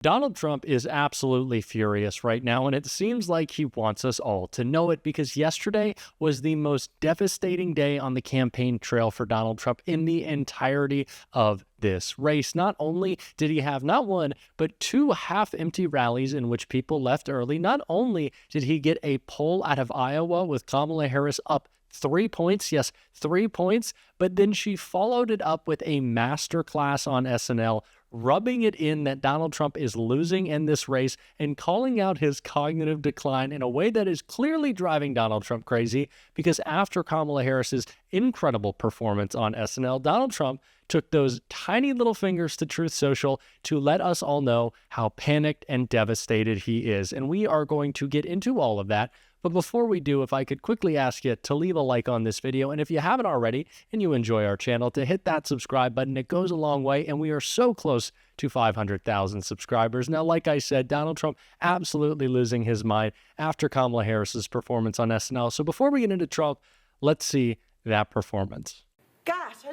Donald Trump is absolutely furious right now, and it seems like he wants us all to know it because yesterday was the most devastating day on the campaign trail for Donald Trump in the entirety of this race. Not only did he have not one, but two half-empty rallies in which people left early, not only did he get a poll out of Iowa with Kamala Harris up 3 points, yes, 3 points, but then she followed it up with a masterclass on SNL, rubbing it in that Donald Trump is losing in this race and calling out his cognitive decline in a way that is clearly driving Donald Trump crazy, because after Kamala Harris's incredible performance on SNL, Donald Trump took those tiny little fingers to Truth Social to let us all know how panicked and devastated he is. And we are going to get into all of that. But before we do, if I could quickly ask you to leave a like on this video, and if you haven't already and you enjoy our channel, to hit that subscribe button. It goes a long way, and we are so close to 500,000 subscribers. Now, like I said, Donald Trump absolutely losing his mind after Kamala Harris's performance on SNL. So before we get into Trump, let's see that performance. Gosh,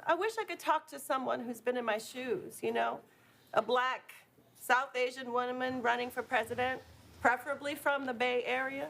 I wish I could talk to someone who's been in my shoes, you know? A Black, South Asian woman running for president, preferably from the Bay Area.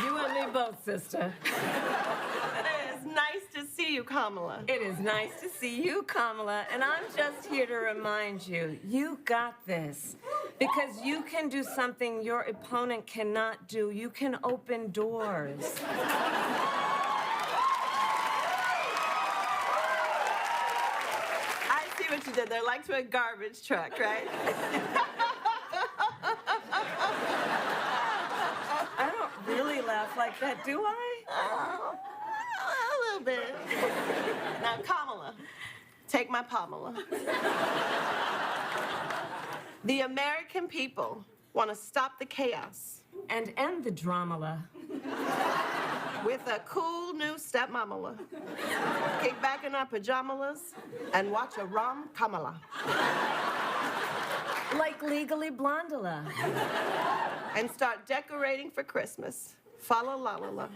You and me both, sister. It is nice to see you, Kamala. It is nice to see you, Kamala, and I'm just here to remind you, you got this. Because you can do something your opponent cannot do. You can open doors. I see what you did there, like to a garbage truck, right? I don't really laugh like that, do I? Oh, a little bit. Now, Kamala, take my Pamela. The American people want to stop the chaos. And end the drama. With a cool new stepmamala. Kick back in our pajamas and watch a rom Kamala. Like Legally Blondula. And start decorating for Christmas. Fa la la la la.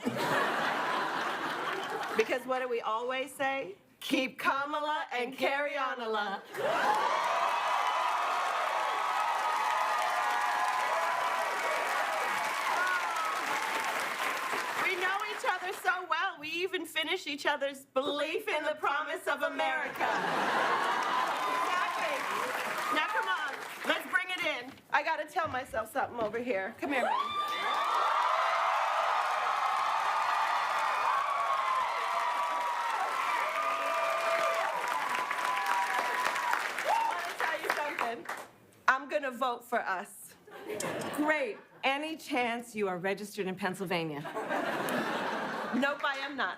Because what do we always say? Keep Kamala and carry on a la. We know each other so well, we even finish each other's belief in the promise of America. Exactly. Now come on, let's bring it in. I gotta tell myself something over here. Come here, man. I'm gonna vote for us. Great. Any chance you are registered in Pennsylvania? Nope, I am not.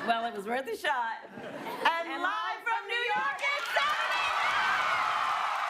Well, it was worth a shot. And live from New York, it's Saturday!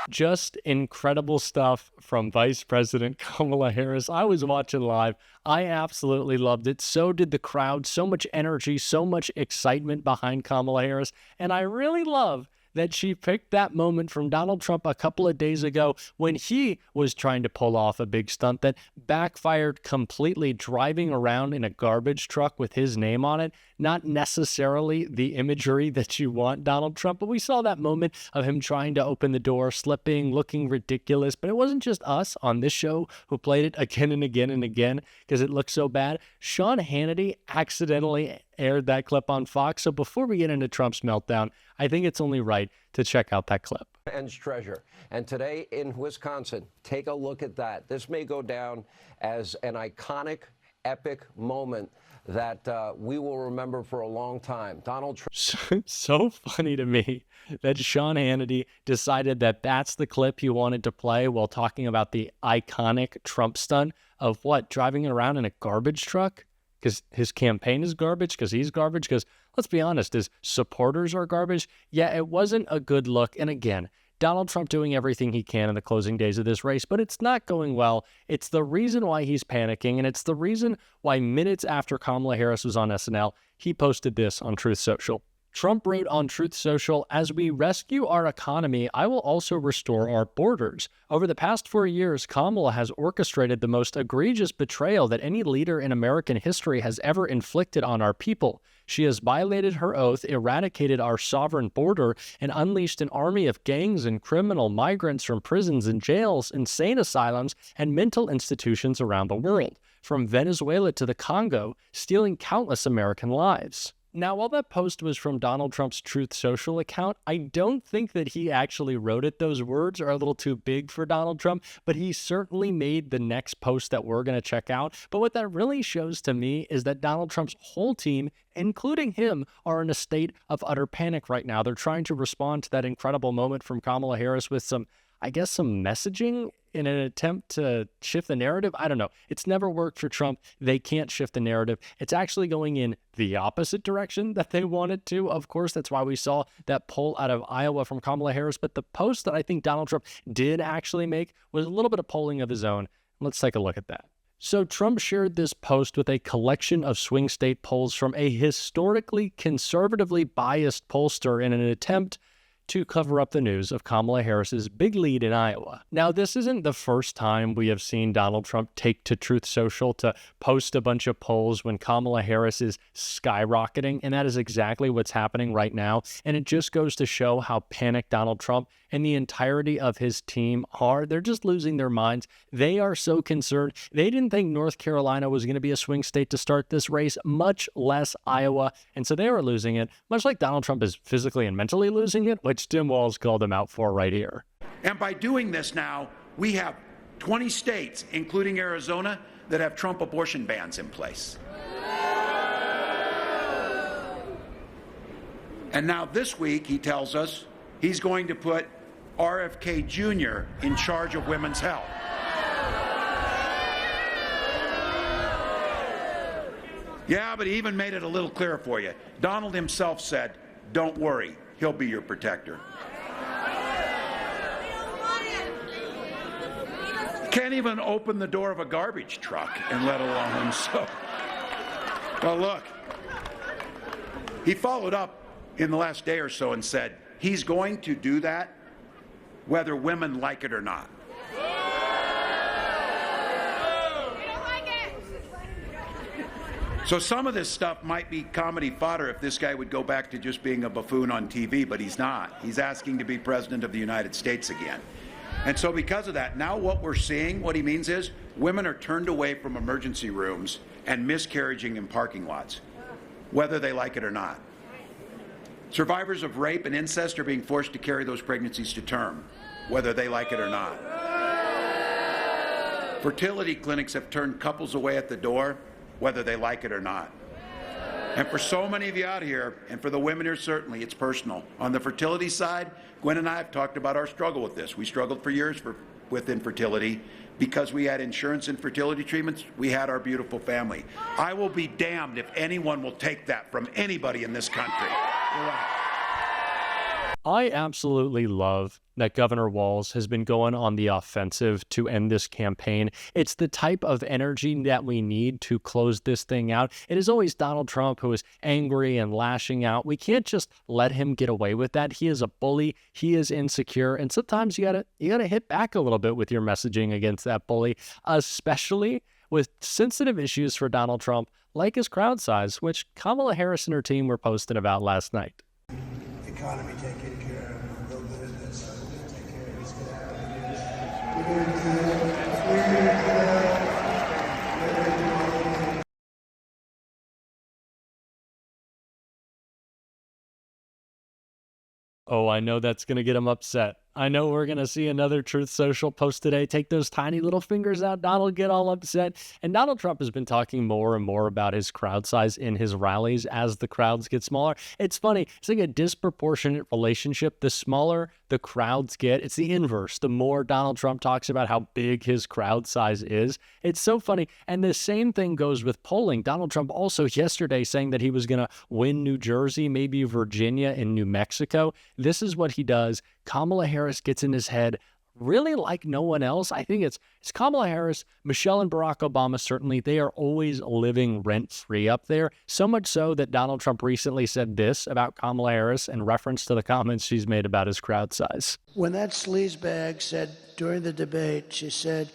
Just incredible stuff from Vice President Kamala Harris. I was watching live. I absolutely loved it. So did the crowd. So much energy, so much excitement behind Kamala Harris. And I really love that she picked that moment from Donald Trump a couple of days ago when he was trying to pull off a big stunt that backfired completely, driving around in a garbage truck with his name on it. Not necessarily the imagery that you want Donald Trump, but we saw that moment of him trying to open the door, slipping, looking ridiculous. But it wasn't just us on this show who played it again and again and again because it looked so bad. Sean Hannity accidentally aired that clip on Fox. So before we get into Trump's meltdown, I think it's only right to check out that clip. And treasure. And today in Wisconsin, take a look at that. This may go down as an iconic, epic moment that we will remember for a long time. Donald Trump. So funny to me that Sean Hannity decided that that's the clip he wanted to play while talking about the iconic Trump stunt of what? Driving around in a garbage truck? Because his campaign is garbage? Because he's garbage? Because let's be honest, his supporters are garbage? Yeah, it wasn't a good look. And again, Donald Trump doing everything he can in the closing days of this race, but it's not going well. It's the reason why he's panicking, and it's the reason why minutes after Kamala Harris was on SNL, he posted this on Truth Social. Trump wrote on Truth Social, "As we rescue our economy, I will also restore our borders. Over the past 4 years, Kamala has orchestrated the most egregious betrayal that any leader in American history has ever inflicted on our people. She has violated her oath, eradicated our sovereign border, and unleashed an army of gangs and criminal migrants from prisons and jails, insane asylums, and mental institutions around the world, from Venezuela to the Congo, stealing countless American lives." Now, while that post was from Donald Trump's Truth Social account, I don't think that he actually wrote it. Those words are a little too big for Donald Trump, but he certainly made the next post that we're going to check out. But what that really shows to me is that Donald Trump's whole team, including him, are in a state of utter panic right now. They're trying to respond to that incredible moment from Kamala Harris with some messaging in an attempt to shift the narrative. I don't know. It's never worked for Trump. They can't shift the narrative. It's actually going in the opposite direction that they wanted to. Of course, that's why we saw that poll out of Iowa from Kamala Harris. But the post that I think Donald Trump did actually make was a little bit of polling of his own. Let's take a look at that. So Trump shared this post with a collection of swing state polls from a historically conservatively biased pollster in an attempt to cover up the news of Kamala Harris's big lead in Iowa. Now, this isn't the first time we have seen Donald Trump take to Truth Social to post a bunch of polls when Kamala Harris is skyrocketing, and that is exactly what's happening right now. And it just goes to show how panicked Donald Trump and the entirety of his team are. They're just losing their minds. They are so concerned. They didn't think North Carolina was going to be a swing state to start this race, much less Iowa. And so they were losing it, much like Donald Trump is physically and mentally losing it, which Tim Walz called him out for right here. And by doing this now, we have 20 states, including Arizona, that have Trump abortion bans in place. And now this week, he tells us he's going to put RFK Jr. in charge of women's health. Yeah, but he even made it a little clearer for you. Donald himself said, "Don't worry, he'll be your protector." Can't even open the door of a garbage truck, and let alone so. Well, look, he followed up in the last day or so and said he's going to do that whether women like it or not. So some of this stuff might be comedy fodder if this guy would go back to just being a buffoon on TV, but he's not. He's asking to be president of the United States again. And so because of that, now what we're seeing, what he means is women are turned away from emergency rooms and miscarriaging in parking lots, whether they like it or not. Survivors of rape and incest are being forced to carry those pregnancies to term, whether they like it or not. Fertility clinics have turned couples away at the door, whether they like it or not. And for so many of you out here, and for the women here certainly, it's personal. On the fertility side, Gwen and I have talked about our struggle with this. We struggled for years with infertility. Because we had insurance and fertility treatments, we had our beautiful family. I will be damned if anyone will take that from anybody in this country. You're right. I absolutely love that Governor Walz has been going on the offensive to end this campaign. It's the type of energy that we need to close this thing out. It is always Donald Trump who is angry and lashing out. We can't just let him get away with that. He is a bully. He is insecure. And sometimes you gotta hit back a little bit with your messaging against that bully, especially with sensitive issues for Donald Trump, like his crowd size, which Kamala Harris and her team were posting about last night. Economy taken care of, real business take care of, he's gonna have it. Oh, I know that's going to get him upset. I know we're going to see another Truth Social post today. Take those tiny little fingers out. Donald get all upset. And Donald Trump has been talking more and more about his crowd size in his rallies as the crowds get smaller. It's funny. It's like a disproportionate relationship. The smaller the crowds get, it's the inverse. The more Donald Trump talks about how big his crowd size is. It's so funny. And the same thing goes with polling. Donald Trump also yesterday saying that he was going to win New Jersey, maybe Virginia and New Mexico. This is what he does Kamala Harris gets in his head really like no one else. I think it's Kamala Harris, Michelle and Barack Obama, certainly. They are always living rent-free up there. So much so that Donald Trump recently said this about Kamala Harris in reference to the comments she's made about his crowd size. When that sleazebag said during the debate, she said,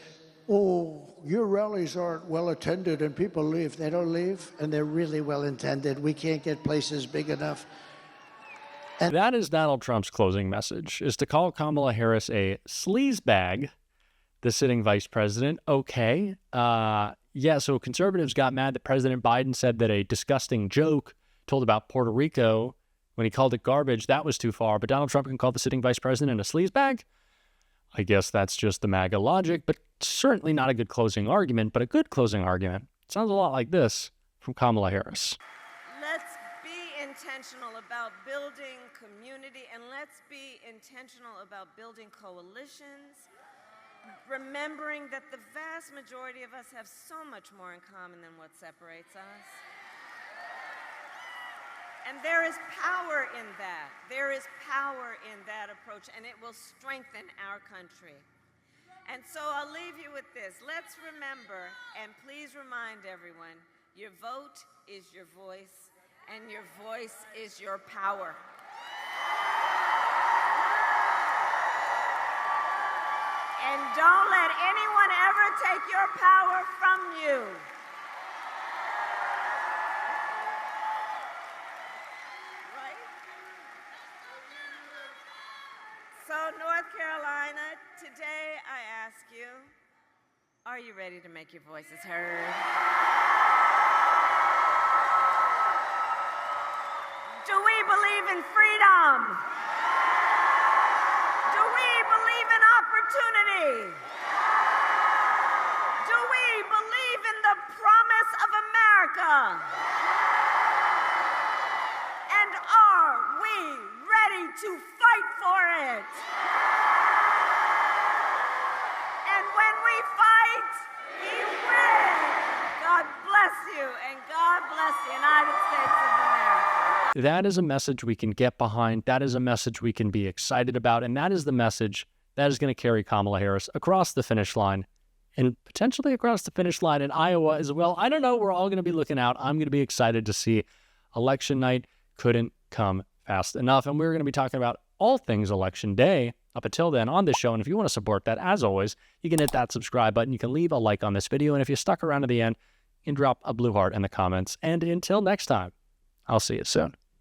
"Oh, your rallies aren't well attended and people leave." They don't leave, and they're really well attended. We can't get places big enough. That is Donald Trump's closing message, is to call Kamala Harris a sleazebag, the sitting vice president. Okay. Yeah, so conservatives got mad that President Biden said that a disgusting joke told about Puerto Rico when he called it garbage, that was too far. But Donald Trump can call the sitting vice president a sleazebag? I guess that's just the MAGA logic, but certainly not a good closing argument, but a good closing argument. Sounds a lot like this from Kamala Harris. Let's be intentional about building community, and let's be intentional about building coalitions, remembering that the vast majority of us have so much more in common than what separates us. And there is power in that. There is power in that approach, and it will strengthen our country. And so I'll leave you with this. Let's remember, and please remind everyone, your vote is your voice, and your voice is your power. And don't let anyone ever take your power from you. So, North Carolina, today I ask you, are you ready to make your voices heard? Do we believe in freedom? Do we believe in opportunity? Do we believe in the promise of America? And are we ready to fight for it? And when we fight, we win. God bless you, and God bless the United States of America. That is a message we can get behind. That is a message we can be excited about. And that is the message that is going to carry Kamala Harris across the finish line and potentially across the finish line in Iowa as well. I don't know. We're all going to be looking out. I'm going to be excited to see. Election night couldn't come fast enough. And we're going to be talking about all things election day up until then on this show. And if you want to support that, as always, you can hit that subscribe button. You can leave a like on this video. And if you stuck around to the end, you can drop a blue heart in the comments. And until next time, I'll see you soon.